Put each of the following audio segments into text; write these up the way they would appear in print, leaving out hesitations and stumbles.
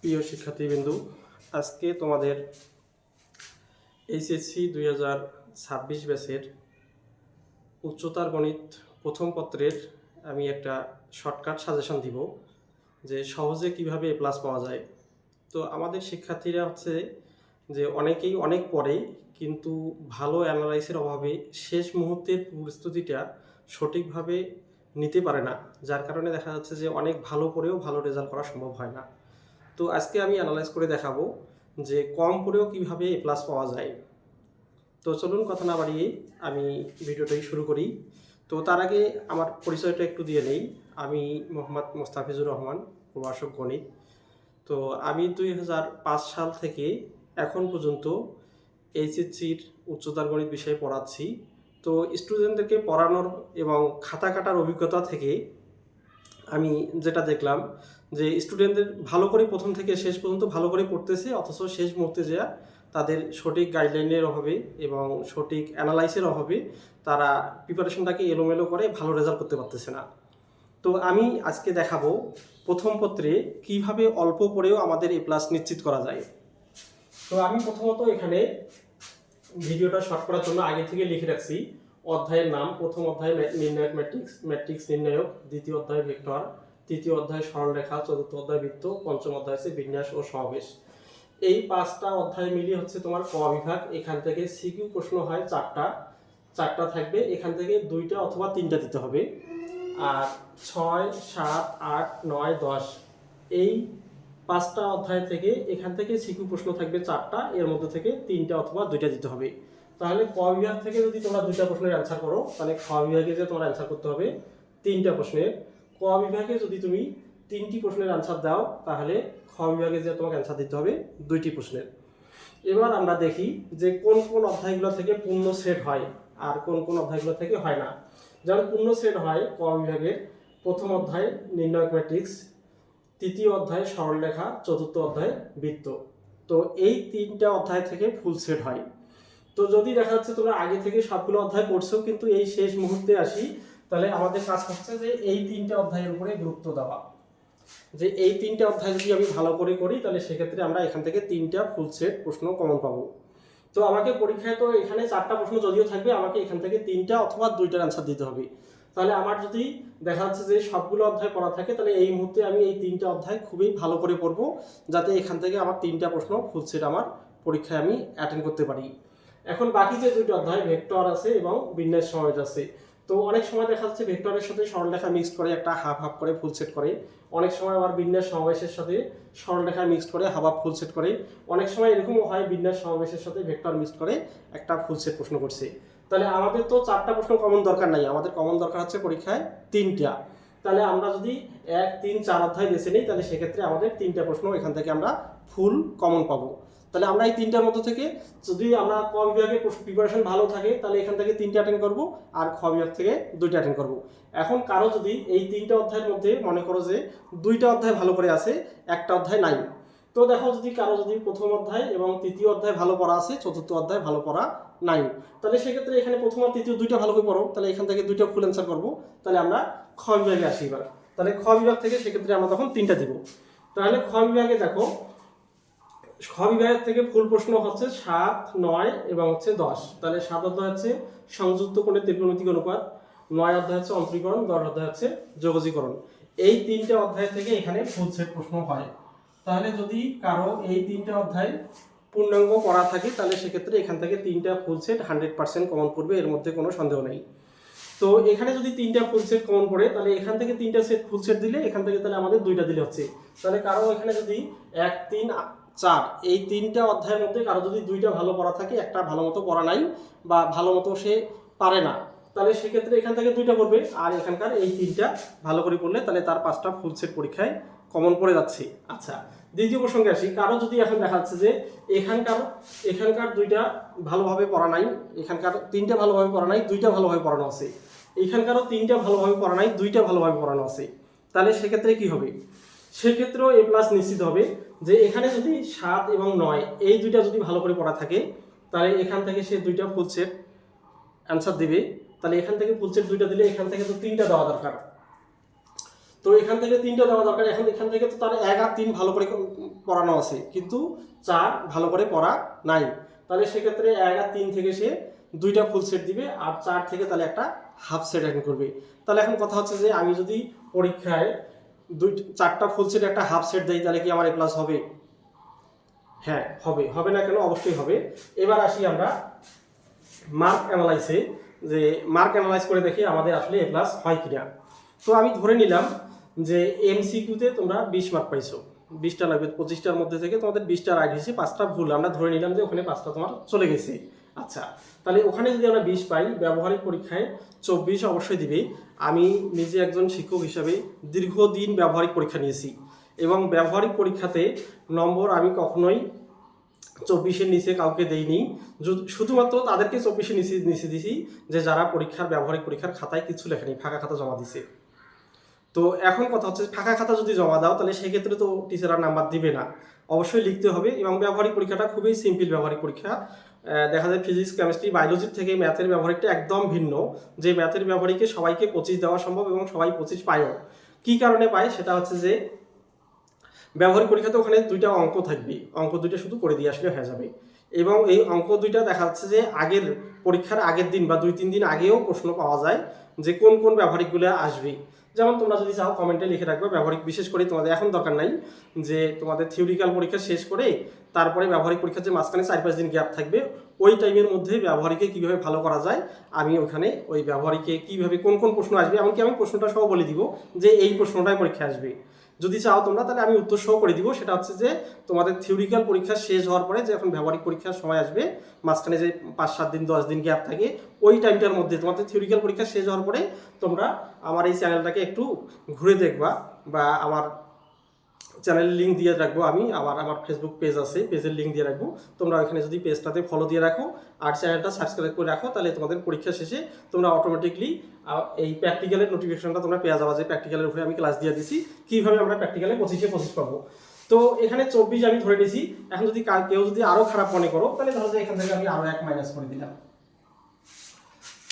প্রিয় শিক্ষার্থীবৃন্দু, আজকে তোমাদের এইচএসসি 2026 ব্যাচের উচ্চতর গণিত প্রথম পত্রের আমি একটা শর্টকাট সাজেশন দিব যে সহজে কিভাবে এ প্লাস পাওয়া যায়। তো আমাদের শিক্ষার্থীরা হচ্ছে যে অনেকেই অনেক পড়ে, কিন্তু ভালো অ্যানালাইসের অভাবে শেষ মুহূর্তের প্রস্তুতিটা সঠিকভাবে নিতে পারে না, যার কারণে দেখা যাচ্ছে যে অনেক ভালো পড়েও ভালো রেজাল্ট করা সম্ভব হয় না। তো আজকে আমি অ্যানালাইজ করে দেখাবো যে কম করেও কিভাবে এ প্লাস পাওয়া যায়। তো চলুন কথা না বাড়িয়ে আমি ভিডিওটাই শুরু করি। তো তার আগে আমার পরিচয়টা একটু দিয়ে নেই। আমি মোহাম্মদ মোস্তাফিজুর রহমান, প্রভাষক গণিত। তো আমি 2005 সাল থেকে এখন পর্যন্ত এইচএসসির উচ্চতর গণিত বিষয়ে পড়াচ্ছি। তো স্টুডেন্টদেরকে পড়ানোর এবং খাতা কাটার অভিজ্ঞতা থেকে আমি যেটা দেখলাম যে স্টুডেন্টদের ভালো করে প্রথম থেকে শেষ পর্যন্ত ভালো করে পড়তেছে, অথচ শেষ মুহূর্তে যা তাদের সঠিক গাইডলাইনের অভাবে এবং সঠিক অ্যানালাইসের অভাবে তারা প্রিপারেশনটাকে এলোমেলো করে ভালো রেজাল্ট করতে পারতেছে না। তো আমি আজকে দেখাবো প্রথম পত্রে কিভাবে অল্প পড়েও আমাদের এ প্লাস নিশ্চিত করা যায়। তো আমি প্রথমত এখানে ভিডিওটা শর্ট করার জন্য আগে থেকে লিখে রাখছি অধ্যায়ের নাম। প্রথম অধ্যায় নির্ণায়ক ম্যাট্রিক্স নির্ণায়ক, দ্বিতীয় অধ্যায় ভেক্টর, তৃতীয় অধ্যায় সরলরেখা, চতুর্থ অধ্যায় বৃত্ত, পঞ্চম অধ্যায় হচ্ছে বিন্যাস ও সমাবেশ। এই 5টা অধ্যায় মিলিয়ে হচ্ছে তোমার ক বিভাগ। এখান থেকে সিকিউ প্রশ্ন হয় চারটা থাকবে, এখান থেকে 2টা অথবা 3টা দিতে হবে। আর 6, 7, 8, 9, 10 এই 5টা অধ্যায় থেকে এখান থেকে সিকিউ প্রশ্ন থাকবে 4টা, এর মধ্যে থেকে 3টা অথবা 2টা দিতে হবে। তাহলে ক বিভাগ থেকে যদি তোমরা 2টা প্রশ্নের অ্যান্সার করো, তাহলে খ বিভাগে যে তোমার অ্যান্সার করতে হবে 3টা প্রশ্নের। ক বিভাগে যদি তুমি 3টি প্রশ্নের অ্যান্সার দাও, তাহলে খ বিভাগে যে তোমাকে অ্যান্সার দিতে হবে 2টি প্রশ্নের। এবার আমরা দেখি যে কোন কোন অধ্যায়গুলো থেকে পূর্ণ সেট হয় আর কোন কোন অধ্যায়গুলো থেকে হয় না। যেমন পূর্ণ সেট হয় ক বিভাগের প্রথম অধ্যায় নির্ণায়ক ম্যাট্রিক্স, তৃতীয় অধ্যায় সরলরেখা, চতুর্থ অধ্যায় বৃত্ত। তো এই 3টা অধ্যায় থেকে ফুল সেট হয়। তো যদি দেখা যাচ্ছে তোমরা আগে থেকে সবগুলো অধ্যায় পড়ছো কিন্তু এই শেষ মুহূর্তে আসি, তাহলে আমাদের কাজ হচ্ছে যে এই 3টা অধ্যায়ের উপরে গুরুত্ব দেওয়া, যে এই 3টা অধ্যায় যদি আমি ভালো করে করি তাহলে সেক্ষেত্রে আমরা এখান থেকে 3টা ফুল সেট প্রশ্ন কমন পাবো। তো আমাকে পরীক্ষায় তো এখানে 4টা প্রশ্ন যদিও থাকবে, আমাকে এখান থেকে 3টা অথবা 2টার অ্যান্সার দিতে হবে। তাহলে আমার যদি দেখা যাচ্ছে যে সবগুলো অধ্যায় পড়া থাকে, তাহলে এই মুহূর্তে আমি এই 3টা অধ্যায় খুবই ভালো করে পড়বো, যাতে এখান থেকে আমার 3টা প্রশ্ন ফুল সেট আমার পরীক্ষায় আমি অ্যাটেন্ড করতে পারি। এখন বাকি যে 2টা অধ্যায় ভেক্টর আছে এবং বিন্যাস সমাবেশ আছে। তো অনেক সময় দেখা যাচ্ছে ভেক্টরের সাথে সরলরেখা মিক্স করে একটা হাফ হাফ করে ফুল সেট করে, অনেক সময় আবার বিন্যাস সমাবেশের সাথে সরলরেখা মিক্স করে হাফ হাফ ফুল সেট করে, অনেক সময় এরকমও হয় বিন্যাস সমাবেশের সাথে ভেক্টর মিক্স করে একটা ফুল সেট প্রশ্ন করছে। তাহলে আমাদের তো 4টা প্রশ্ন কমন দরকার নাই, আমাদের কমন দরকার হচ্ছে পরীক্ষায় 3টা। তাহলে আমরা যদি 1, 3, 4 অধ্যায় বেছে নিই, তাহলে সেক্ষেত্রে আমাদের 3টা প্রশ্ন এখান থেকে আমরা ফুল কমন পাবো। তাহলে আমরা এই 3টার মধ্যে থেকে যদি আমরা ক বিভাগে প্রিপারেশন ভালো থাকে, তাহলে এখান থেকে 3টা অ্যাটেন্ড করব, আর খ বিভাগ থেকে 2টা অ্যাটেন্ড করব। এখন কারো যদি এই 3টা অধ্যায়ের মধ্যে মনে করো যে 2টা অধ্যায় ভালো করে আছে, একটা অধ্যায় নাই, তো দেখো যদি কারো যদি প্রথম অধ্যায় এবং তৃতীয় অধ্যায় ভালো পড়া আছে, চতুর্থ অধ্যায় ভালো পড়া নাই, তাহলে সেক্ষেত্রে এখানে প্রথম আর তৃতীয় 2টা ভালো করে পড়ো, তাহলে এখান থেকে 2টা ফুল অ্যান্সার করবো। তাহলে আমরা খ বিভাগে আসি এবার। তাহলে খ বিভাগ থেকে সেক্ষেত্রে আমরা তখন 3টা দিব। তাহলে খ বিভাগে দেখো, খ বিভাগের থেকে ফুল প্রশ্ন হচ্ছে 7, 9 এবং হচ্ছে 10। তাহলে 7 অধ্যায় হচ্ছে সংযুক্ত কোণের ত্রিকোণমিতিক অনুপাত, 9 অধ্যায় হচ্ছে অন্তরীকরণ, 10 অধ্যায় হচ্ছে যোগজীকরণ। এই 3টে অধ্যায় থেকে এখানে ফুল সেট প্রশ্ন হয়। তাহলে যদি কারো এই 3টে অধ্যায় পূর্ণাঙ্গ পড়া থাকে, তাহলে সেক্ষেত্রে এখান থেকে 3টা ফুল সেট 100% কমন করবে, এর মধ্যে কোনো সন্দেহ নেই। তো এখানে যদি 3টা ফুল সেট কমন পড়ে, তাহলে এখান থেকে 3টা সেট ফুল সেট দিলে এখান থেকে তাহলে আমাদের 2টা দিলে হচ্ছে। তাহলে কারো এখানে যদি 1, 3, 4 এই 3টা অধ্যায়ের মধ্যে কারো যদি 2টা ভালো পড়া থাকে, একটা ভালো মতো পড়া নাই বা ভালো মতো সে পারে না, তাহলে সেক্ষেত্রে এখান থেকে 2টা পড়বে, আর এখানকার এই 3টা ভালো করে পড়লে তাহলে তার 5টা ফুল সেট পরীক্ষায় কমন পড়ে যাচ্ছে। আচ্ছা, দ্বিতীয় প্রসঙ্গে আসি। কারো যদি এখন দেখা যাচ্ছে যে এখানকার 2টা ভালোভাবে পড়া নাই, এখানকার 3টা ভালোভাবে পড়া নাই, 2টা ভালোভাবে পড়ানো আছে, এখানকারও 3টা ভালোভাবে পড়া নাই, 2টা ভালোভাবে পড়ানো আছে, তাহলে সেক্ষেত্রে কি হবে? সেক্ষেত্রেও এ প্লাস নিশ্চিত হবে। যে এখানে যদি 7 এবং 9 এই 2টা যদি ভালো করে পড়া থাকে, তাহলে এখান থেকে সে 2টা ফুল সেট অ্যান্সার দিবে। তাহলে এখান থেকে ফুল সেট 2টা দিলে এখান থেকে তো 3টা দেওয়া দরকার। তো এখান থেকে 3টা দেওয়া দরকার। এখন এখান থেকে তো তার 1 আর 3 ভালো করে পড়ানো আছে, কিন্তু 4 ভালো করে পড়া নাই। তাহলে সেক্ষেত্রে 1 আর 3 থেকে সে 2টা ফুল সেট দিবে, আর 4 থেকে তাহলে একটা হাফ সেট অ্যাটেন্ড করবে। তাহলে এখন কথা হচ্ছে যে আমি যদি পরীক্ষায় 4টা ফুল সেট একটা হাফ সেট দেই, তাহলে কি আমার A+ হবে? হ্যাঁ হবে। হবে না কেন? অবশ্যই হবে। এবার আসি আমরা মার্ক অ্যানালাইসে, যে মার্ক অ্যানালাইজ করে দেখি আমাদের আসলে A+ হয় কিনা। তো আমি ধরে নিলাম যে MCQতে তোমরা 20 মার্ক পাইছো, 20টা লাগবে, 25টার মধ্যে থেকে তোমাদের 20টা রাইট হয়েছে, 5টা ভুল। আমরা ধরে নিলাম যে ওখানে 5টা তোমার চলে গেছে। আচ্ছা, তাহলে ওখানে যদি আমরা 20 পাই, ব্যবহারিক পরীক্ষায় 24 অবশ্যই দিবে। আমি নিজে একজন শিক্ষক হিসাবে দীর্ঘদিন ব্যবহারিক পরীক্ষা নিয়েছি, এবং ব্যবহারিক পরীক্ষাতে নম্বর আমি কখনোই 24-এর নিচে কাউকে দেইনি। শুধুমাত্র তাদেরকে 24-এর নিচে দিছি যে যারা ব্যবহারিক পরীক্ষার খাতায় কিছু লেখেনি, ফাঁকা খাতা জমা দিছে। তো এখন কথা হচ্ছে, ফাঁকা খাতা যদি জমা দাও তাহলে সেক্ষেত্রে তো টিচার আর নাম্বার দিবে না, অবশ্যই লিখতে হবে। এবং ব্যবহারিক পরীক্ষাটা খুবই সিম্পল ব্যবহারিক পরীক্ষা। দেখা যায় ফিজিক্স, কেমিস্ট্রি, বায়োলজির থেকে ম্যাথের ব্যবহারিকটা একদম ভিন্ন। যে ম্যাথের ব্যবহারিকে সবাইকে 25 দেওয়া সম্ভব, এবং সবাই 25 পায়ও। কী কারণে পায় সেটা হচ্ছে যে ব্যবহারিক পরীক্ষাতে ওখানে 2টা অঙ্ক থাকবে, অঙ্ক 2টা শুধু করে দিয়ে আসলে হয়ে যাবে। এবং এই অঙ্ক 2টা দেখা যাচ্ছে যে পরীক্ষার আগের দিন বা 2-3 দিন আগেও প্রশ্ন পাওয়া যায় যে কোন কোন ব্যবহারিকগুলো আসবে। যেমন তোমরা যদি চাও কমেন্টে লিখে রাখবে ব্যবহারিক, বিশেষ করে তোমাদের এখন দরকার নাই যে তোমাদের থিওরিক্যাল পরীক্ষা শেষ করে তারপরে ব্যবহারিক পরীক্ষার যে মাঝখানে 4-5 দিন গ্যাপ থাকবে, ওই টাইমের মধ্যে ব্যবহারিকে কীভাবে ভালো করা যায় আমি ওখানে ওই ব্যবহারিকে কীভাবে কোন কোন প্রশ্ন আসবে, এমনকি আমি প্রশ্নটা সহ বলে দিব যে এই প্রশ্নটাই পরীক্ষা আসবে। যদি চাও তোমরা তাহলে আমি উত্তর সহ করে দিব। সেটা হচ্ছে যে তোমাদের থিওরিক্যাল পরীক্ষা শেষ হওয়ার পরে যে এখন ব্যবহারিক পরীক্ষার সময় আসবে, মাঝখানে যে 5-7 দিন 10 দিন গ্যাপ থাকে, ওই টাইমটার মধ্যে তোমাদের থিওরিক্যাল পরীক্ষা শেষ হওয়ার পরে তোমরা আমার এই চ্যানেলটাকে একটু ঘুরে দেখবা, বা আমার চ্যানেলের লিঙ্ক দিয়ে রাখবো। আমার ফেসবুক পেজ আছে, পেজের লিঙ্ক দিয়ে রাখবো। তোমরা ওইখানে যদি পেজটাতে ফলো দিয়ে রাখো আর চ্যানেলটা সাবস্ক্রাইব করে রাখো, তাহলে তোমাদের পরীক্ষা শেষে তোমরা অটোমেটিকলি এই প্র্যাকটিক্যালের নোটিফিকেশনটা তোমরা পেয়ে যাবা, যে প্র্যাকটিক্যালের উপরে আমি ক্লাস দিয়ে দিছি কীভাবে আমরা প্র্যাকটিক্যালে 25 পাবো। তো এখানে 24 আমি ধরে নিয়েছি। এখন যদি কেউ যদি আরও খারাপ মনে করো, তাহলে ধরো যে এখান থেকে আমি আরও 1 মাইনাস করে দিলাম।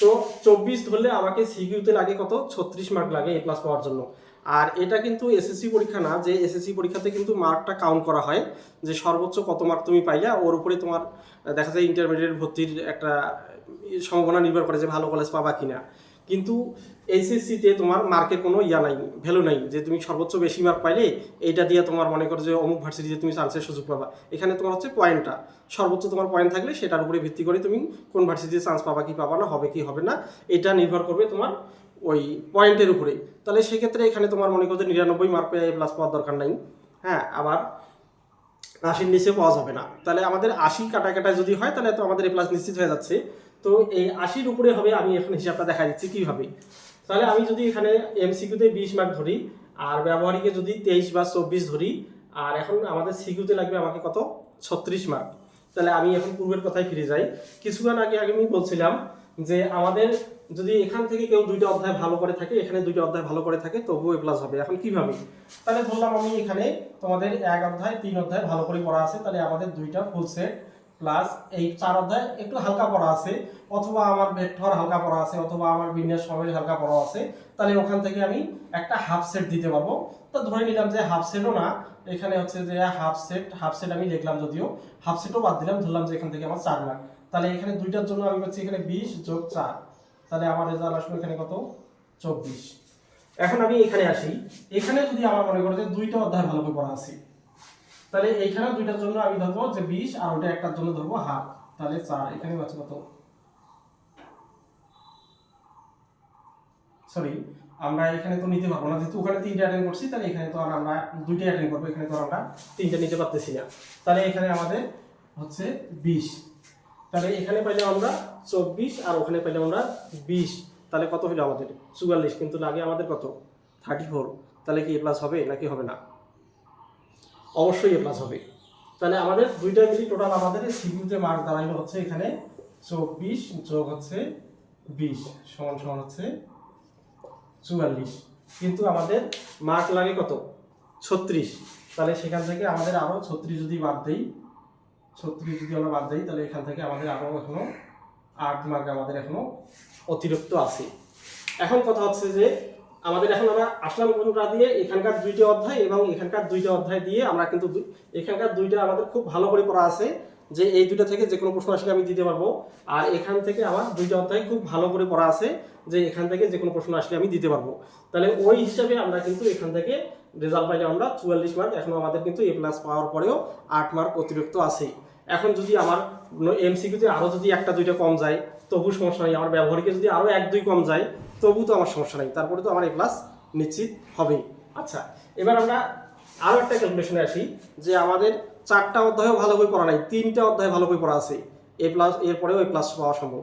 তো 24 ধরলে আমাকে সিকিউতে লাগে কত? 36 মার্ক লাগে A+ পাওয়ার জন্য। আর এটা কিন্তু এসএসসি পরীক্ষা না, যে এসএসসি পরীক্ষাতে কিন্তু মার্কটা কাউন্ট করা হয়, যে সর্বোচ্চ কত মার্ক তুমি পাইলে ওর উপরে তোমার দেখা যায় ইন্টারমিডিয়েট ভর্তির একটা সম্ভাবনা নির্ভর করে যে ভালো কলেজ পাবা কিনা। কিন্তু এইচএসসিতে তোমার মার্কের কোনো নাই, ভ্যালু নাই, যে তুমি সর্বোচ্চ বেশি মার্ক পাইলে এইটা দিয়ে তোমার মনে করো যে অমুক ভার্সিটিতে তুমি চান্সের সুযোগ পাবা। এখানে তোমার হচ্ছে পয়েন্টটা, সর্বোচ্চ তোমার পয়েন্ট থাকলে সেটার উপরে ভিত্তি করে তুমি কোন ভার্সিটিতে চান্স পাবা কি পাবা না, হবে কি হবে না, এটা নির্ভর করবে তোমার ওই পয়েন্টের উপরে। তাহলে সেক্ষেত্রে এখানে তোমার মনে করো 99 মার্ক পেয়ে A+ পাওয়ার দরকার নাই। হ্যাঁ, আবার 80-র নিচে পাওয়া যাবে না। তাহলে আমাদের 80 কাটায় যদি হয় তাহলে তো আমাদের A+ নিশ্চিত হয়ে যাচ্ছে। তো এই 80-র উপরে হবে। আমি এখন হিসাবটা দেখা দিচ্ছি কীভাবে। তাহলে আমি যদি এখানে MCQতে 20 মার্ক ধরি, আর ব্যবহারিকে যদি 23 বা 24 ধরি, আর এখন আমাদের সিকিউতে লাগবে আমাকে কত? 36 মার্ক। তাহলে আমি এখন পূর্বের কথায় ফিরে যাই। কিছুক্ষণ আগে আমি বলছিলাম যে আমাদের যদি এখান থেকে কেউ 2টা অধ্যায় ভালো করে থাকে, এখানে 2টা অধ্যায় ভালো করে থাকে, তবুও A+ হবে। এখন কিভাবে? তাহলে ধরলাম আমি এখানে তোমাদের 1 অধ্যায় 3 অধ্যায় ভালো করে পড়া আছে, তাহলে আমাদের 2টা ফুল সেট প্লাস এই 4 অধ্যায় একটু হালকা পড়া আছে, অথবা আমার ভেক্টর হালকা পড়া আছে, অথবা আমার বিন্যাস সমেত হালকা পড়া আছে, তাহলে ওখান থেকে আমি একটা হাফ সেট দিতে পারবো। তো ধরে নিলাম যে হাফ সেটও না, এখানে হচ্ছে যে হাফ সেট আমি লিখলাম, যদিও হাফ সেটও বাদ দিলাম, ধরলাম যে এখান থেকে আমার 4 মার্ক। তাহলে এখানে 2টার জন্য আমি পাচ্ছি এখানে 20 যোগ 4, তাহলে আমার রেজাল্ট আসবে এখানে কত? 24। এখন আমি এখানে আসি। এখানে যদি আমার মনে করো যে 2টা অধ্যায় ভালো করে পড়া আছে, তাহলে এইখানে 2টার জন্য আমি ধরবো যে 20, আর ওটা একটার জন্য ধরবো হাফ, তাহলে 4। এখানে আছে কত? সরি, আমরা এখানে তো নিতে পারবো না, যেহেতু ওখানে 3টা অ্যাটেন্ড করছি, তাহলে এখানে তো আমরা 2টা অ্যাটেন্ড করবো, এখানে তো আমরা 3টা নিতে পারতেছি না। তাহলে এখানে আমাদের হচ্ছে 20। তাহলে এখানে পাইলাম আমরা 24, আর ওখানে পাইলাম আমরা 20। তাহলে কত হলো আমাদের? 44। কিন্তু লাগে আমাদের কত? 34। তাহলে কি A+ হবে নাকি হবে না? অবশ্যই A+ হবে। তাহলে আমাদের 2টা মিলি টোটাল আমাদের সিকিউতে মার্ক দাঁড়াইলো হচ্ছে এখানে 24 যোগ হচ্ছে 20 সমান হচ্ছে 44। কিন্তু আমাদের মার্ক লাগে কত? 36। তাহলে সেখান থেকে আমাদের আরও 36 যদি বাদ দেই, 36 যদি আমরা বাদ দিই, তাহলে এখান থেকে আমাদের আরও এখনো 8 মার্ক আমাদের এখনো অতিরিক্ত আছে। এখন কথা হচ্ছে যে আমাদের এখন আমরা আসলাম কোনটা দিয়ে, এখানকার 2টা অধ্যায় এবং এখানকার 2টা অধ্যায় দিয়ে আমরা কিন্তু এখানকার 2টা আমাদের খুব ভালো করে পড়া আছে যে এই 2টা থেকে যে কোনো প্রশ্ন আসলে আমি দিতে পারবো। আর এখান থেকে আমার 2টা অধ্যায় খুব ভালো করে পড়া আছে যে এখান থেকে যে কোনো প্রশ্ন আসলে আমি দিতে পারবো। তাহলে ওই হিসাবে আমরা কিন্তু এখান থেকে রেজাল্ট পাইলে আমরা 44 মার্ক। এখন আমাদের কিন্তু এ প্লাস পাওয়ার পরেও 8 মার্ক অতিরিক্ত আছে। এখন যদি আমার এমসিকিউতে আরও যদি 1-2টা কম যায় তবু সমস্যা নেই, আমার ব্যবহারিকে যদি আরও 1-2 কম যায় তবু তো আমার সমস্যা নেই, তারপরে তো আমার এ প্লাস নিশ্চিত হবে। আচ্ছা, এবার আমরা আরও একটা ক্যালকুলেশনে আসি যে আমাদের 4টা অধ্যায়ও ভালো করে পড়া নাই, 3টা অধ্যায় ভালো করে পড়া আছে, এ প্লাস এরপরেও এ প্লাস পাওয়া সম্ভব।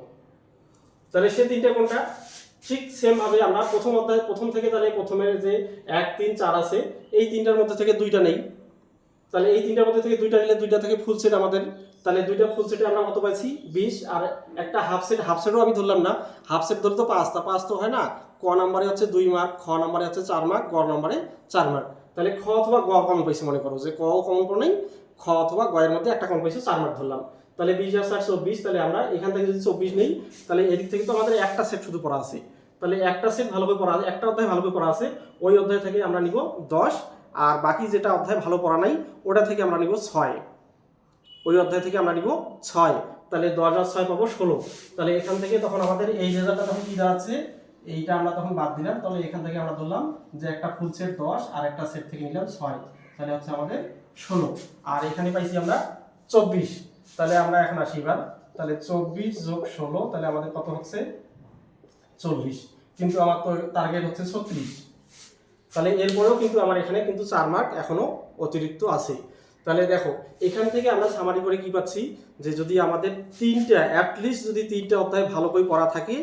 তাহলে সে 3টা কোনটা? ঠিক সেম ভাবে আমরা প্রথম অধ্যায় প্রথম থেকে, তাহলে প্রথমের যে 1, 3, 4 আছে এই 3টার মধ্যে থেকে 2টা নেই। তাহলে এই 3টার মধ্যে থেকে 2টা নিলে 2টা থেকে ফুল সেট আমাদের, তাহলে 2টা ফুল সেটে আমরা কত পাইছি 20, আর একটা হাফ সেট, হাফ সেটও আমি ধরলাম না, হাফ সেট ধরলে তো 5, তা 5 তো হয় না, ক নাম্বারে হচ্ছে 2 মার্ক, খ নাম্বারে হচ্ছে 4 মার্ক, গ নাম্বারে 4 মার্ক। তাহলে খ অথবা গ কমন পাইছি, মনে করো যে ক কমন পড়ে নেই, খ অথবা গ এর মধ্যে একটা কমন পাইছি, 4 মার্ক ধরলাম। তাহলে 20 আর 4 24, তাহলে আমরা এখান থেকে যদি 24 নেই তাহলে এদিক থেকে তো আমাদের একটা সেট শুধু পড়া আছে, তাহলে একটা সেট ভালো করে পড়া আছে, একটা অধ্যায় ভালো করে পড়া আছে, ওই অধ্যায় থেকে আমরা নিব 10, আর বাকি যেটা অধ্যায় ভালো পড়া নাই ওটা থেকে আমরা নিব 6, ওই অধ্যায় থেকে আমরা নিব 6। তাহলে 10 আর 6 পাবো 16। তাহলে এখান থেকে তখন আমাদের এই রেজাল্টটা তখন কি দাঁড়াচ্ছে, এইটা আমরা তখন বাদ দিলাম, তাহলে এখান থেকে আমরা ধরলাম যে একটা ফুল সেট 10 আর একটা সেট থেকে নিলাম 6, তাহলে হচ্ছে আমাদের 16, আর এখানে পাইছি আমরা 24। তাহলে আমরা এখন আসি এবার, তাহলে 24 যোগ 16 তাহলে আমাদের কত হচ্ছে 40, কিন্তু আমার তো টার্গেট হচ্ছে 36। তাহলে এরপরেও কিন্তু আমার এখানে কিন্তু 4 মার্ক এখনো অতিরিক্ত আছে। তাহলে দেখো এখান থেকে আমরা সামারি করে কি পাচ্ছি, যে যদি আমাদের 3টা অ্যাটলিস্ট যদি 3টা অধ্যায় ভালো করে পড়া থাকে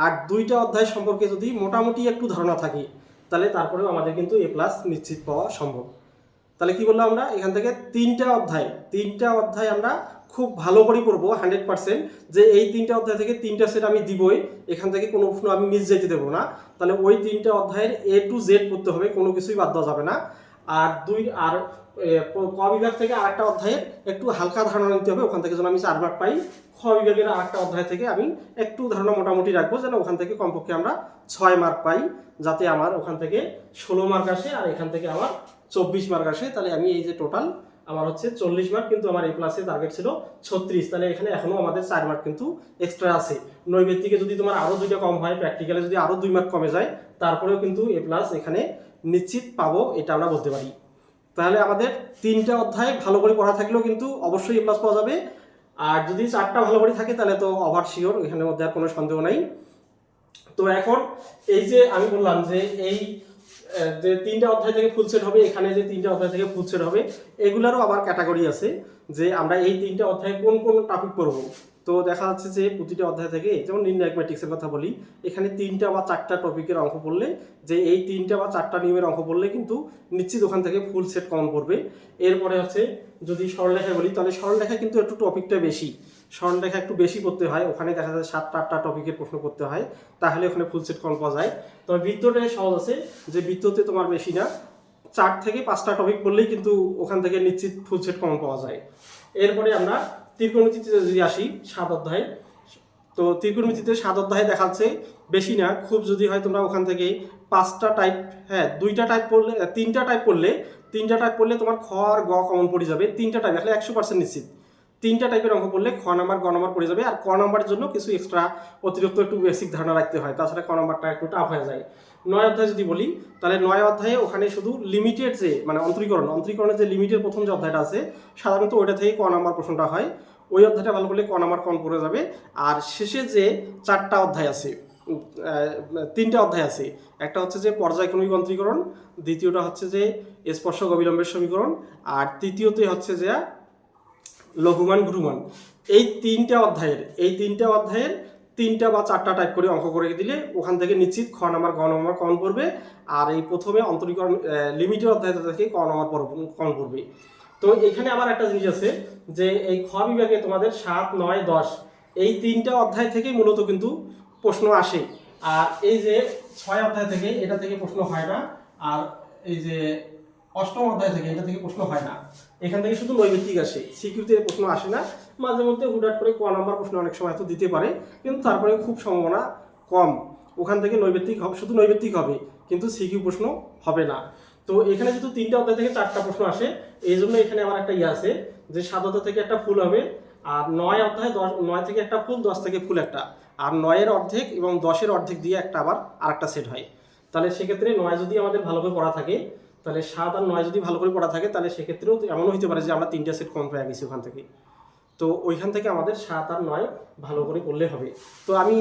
আর 2টা অধ্যায় সম্পর্কে যদি মোটামুটি একটু ধারণা থাকে, তাহলে তারপরেও আমাদের কিন্তু এ প্লাস নিশ্চিত পাওয়া সম্ভব। তাহলে কি বললাম আমরা, এখান থেকে 3টা অধ্যায় আমরা খুব ভালো করে পড়বো 100%, যে এই 3টা অধ্যায় থেকে 3টা সেট আমি দিবই, এখান থেকে কোনো প্রশ্ন আমি মিস যেতে দেবো না। তাহলে ওই 3টা অধ্যায়ের A to Z পড়তে হবে, কোনো কিছুই বাদ দেওয়া যাবে না। আর ক বিভাগ থেকে আরেকটা অধ্যায়ের একটু হালকা ধারণা নিতে হবে, ওখান থেকে যেন আমি 4 মার্ক পাই। খ বিভাগের আরেকটা অধ্যায় থেকে আমি একটু ধারণা মোটামুটি রাখবো, যেন ওখান থেকে কমপক্ষে আমরা 6 মার্ক পাই, যাতে আমার ওখান থেকে 16 মার্ক আসে আর এখান থেকে আমার 24 মার্ক আসে। তাহলে আমি এই যে টোটাল আমার হচ্ছে 40 মার্ক, কিন্তু আমার এই প্লাসে টার্গেট ছিল 36, তাহলে এখানে এখনো আমাদের 4 মার্ক কিন্তু এক্সট্রা আছে। নৈবেদিকে যদি তোমার আরো 2টা কম হয়, প্র্যাকটিক্যালে যদি আরো 2 মার্ক কমে যায়, তারপরেও কিন্তু এ প্লাস এখানে নিশ্চিত পাবো, এটা আমরা বলতে পারি। তাহলে আমাদের 3টা অধ্যায় ভালো করে পড়া থাকলেও কিন্তু অবশ্যই এ প্লাস পাওয়া যাবে, আর যদি 4টা ভালো করে থাকে তাহলে তো ওভার শিওর, এখানের মধ্যে আর কোনো সন্দেহ নাই। তো এখন এই যে আমি বললাম যে এই যে 3টা অধ্যায় থেকে ফুল সেট হবে, এখানে যে 3টা অধ্যায় থেকে ফুল সেট হবে, এগুলারও আবার ক্যাটাগরি আছে যে আমরা এই 3টা অধ্যায়ে কোন কোন টপিক পড়বো। তো দেখা যাচ্ছে যে প্রতিটা অধ্যায় থেকে, যেমন নির্ণায়ক ম্যাট্রিক্সের কথা বলি, এখানে 3টা বা 4টা টপিকের অঙ্ক পড়লে, যে এই 3টা বা 4টা নিয়মের অঙ্ক পড়লে কিন্তু নিশ্চিত ওখান থেকে ফুল সেট কমন পড়বে। এরপরে হচ্ছে যদি সরলরেখায় বলি, তাহলে সরলরেখা কিন্তু একটু টপিকটা বেশি, সরলরেখা একটু বেশি করতে হয়, ওখানে দেখা যায় 7টা-8টা টপিকের প্রশ্ন করতে হয়, তাহলে ওখানে ফুল সেট কমন পাওয়া যায়। তবে বৃত্তটাই সহজ আছে, যে বৃত্ততে তোমার বেশি না, 4 থেকে 5টা টপিক পড়লেই কিন্তু ওখান থেকে নিশ্চিত ফুল সেট কমন পাওয়া যায়। এরপরে আমরা ত্রিকোণমিতিতে যদি আসি 7 অধ্যায়, তো ত্রিকোণমিতিতে 7 অধ্যায় দেখাচ্ছে বেশি না, খুব যদি হয় তোমরা ওখান থেকে 5টা টাইপ, হ্যাঁ 2টা টাইপ পড়লে, 3টা টাইপ পড়লে তোমার খ আর গ কমন পড়ে যাবে। 3টা টাইপ আসলে 100% নিশ্চিত, 3টা টাইপের অঙ্ক পড়লে খ নাম্বার গ নাম্বার পড়ে যাবে। আর ক নাম্বারের জন্য কিছু এক্সট্রা অতিরিক্ত একটু বেসিক ধারণা রাখতে হয়, তাছাড়া ক নাম্বারটা একটু টাফ হয়ে যায়। 9 অধ্যায় যদি বলি, তাহলে 9 অধ্যায়ে ওখানে শুধু লিমিটেড যে মানে অন্তরীকরণের যে লিমিটের প্রথম যে অধ্যায়টা আছে, সাধারণত ওইটা থেকে ক নাম্বার প্রশ্নটা হয়, ওই অধ্যায়টা ভালো করলে ক নাম্বার কম পড়ে যাবে। আর শেষে যে 4টা অধ্যায় আছে, 3টা অধ্যায় আছে, একটা হচ্ছে যে পর্যায়ক্রমিক অন্তরীকরণ, দ্বিতীয়টা হচ্ছে যে স্পর্শক অবিলম্বের সমীকরণ, আর তৃতীয়তে হচ্ছে যে লঘুমান গুরুমান। এই 3টা অধ্যায়ের 3টা বা 4টা টাইপ করে অঙ্ক করে দিলে ওখান থেকে নিশ্চিত খ নাম্বার গ নাম্বার কমন পড়বে। আর এই প্রথমে অন্তরীকরণ লিমিটের অধ্যায়টা থেকে ক নাম্বার কমন পড়বে। তো এখানে আবার একটা জিনিস আছে, যে এই খ বিভাগে তোমাদের 7, 9, 10 এই 3টা অধ্যায় থেকে মূলত কিন্তু প্রশ্ন আসে। আর এই যে 6 অধ্যায় থেকে, এটা থেকে প্রশ্ন হয় না। আর এই যে 8ম অধ্যায় থেকে, এটা থেকে প্রশ্ন হয় না, এখান থেকে শুধু নৈবেদিক আসে, সিকিউতে প্রশ্ন আসে না। মাঝে মধ্যে হুটহাট করে ক নাম্বার প্রশ্ন অনেক সময় তো দিতে পারে, কিন্তু তারপরে খুব সম্ভাবনা কম ওখান থেকে নৈবেদিক হবে, শুধু নৈবেদিক হবে। কিন্তু সিকিউ প্রশ্ন হবে না। তো এখানে যেহেতু 3টা অধ্যায় থেকে 4টা প্রশ্ন আসে, এই জন্য এখানে আমার একটা আছে যে 7 অধ্যায় থেকে একটা ফুল হবে, আর 9 অধ্যায় 9 থেকে একটা ফুল, 10 থেকে ফুল একটা, আর 9-এর অর্ধেক এবং 10-এর অর্ধেক দিয়ে একটা আবার আরেকটা সেট হয়। তাহলে সেক্ষেত্রে 9 যদি আমাদের ভালো করে পড়া থাকে, তাহলে 7 আর 9 যদি ভালো করে পড়া থাকে, তাহলে সেক্ষেত্রেও এমনও হতে পারে যে আমরা 3টা সেট কম পেয়ে গেছি ওখান থেকে। তো ওইখান থেকে আমাদের 7 আর 9 ভালো করে পড়লে হবে। তো আমি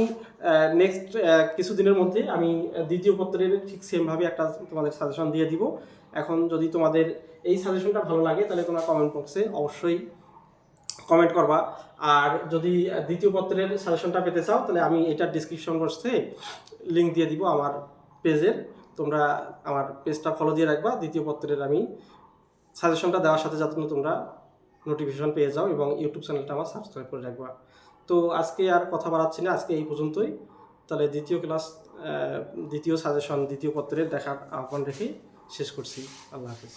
নেক্সট কিছুদিনের মধ্যে আমি দ্বিতীয় পত্রের ঠিক সেমভাবে একটা তোমাদের সাজেশন দিয়ে দিব। এখন যদি তোমাদের এই সাজেশনটা ভালো লাগে, তাহলে তোমরা কমেন্ট বক্সে অবশ্যই কমেন্ট করবা। আর যদি দ্বিতীয় পত্রের সাজেশনটা পেতে চাও, তাহলে আমি এটার ডিসক্রিপশন বক্সে লিঙ্ক দিয়ে দিব আমার পেজের। তোমরা আমার পেজটা ফলো দিয়ে রাখবা। দ্বিতীয় পত্রের আমি সাজেশনটা দেওয়ার সাথে যাতে তোমরা নোটিফিকেশন পেয়ে যাও, এবং ইউটিউব চ্যানেলটা আমার সাবস্ক্রাইব করে রাখবা। তো আজকে আর কথা বাড়াচ্ছি না, আজকে এই পর্যন্তই। তাহলে দ্বিতীয় সাজেশন দ্বিতীয় পত্রের দেখার আহ্বান রেখে শেষ করছি। আল্লাহ হাফেজ।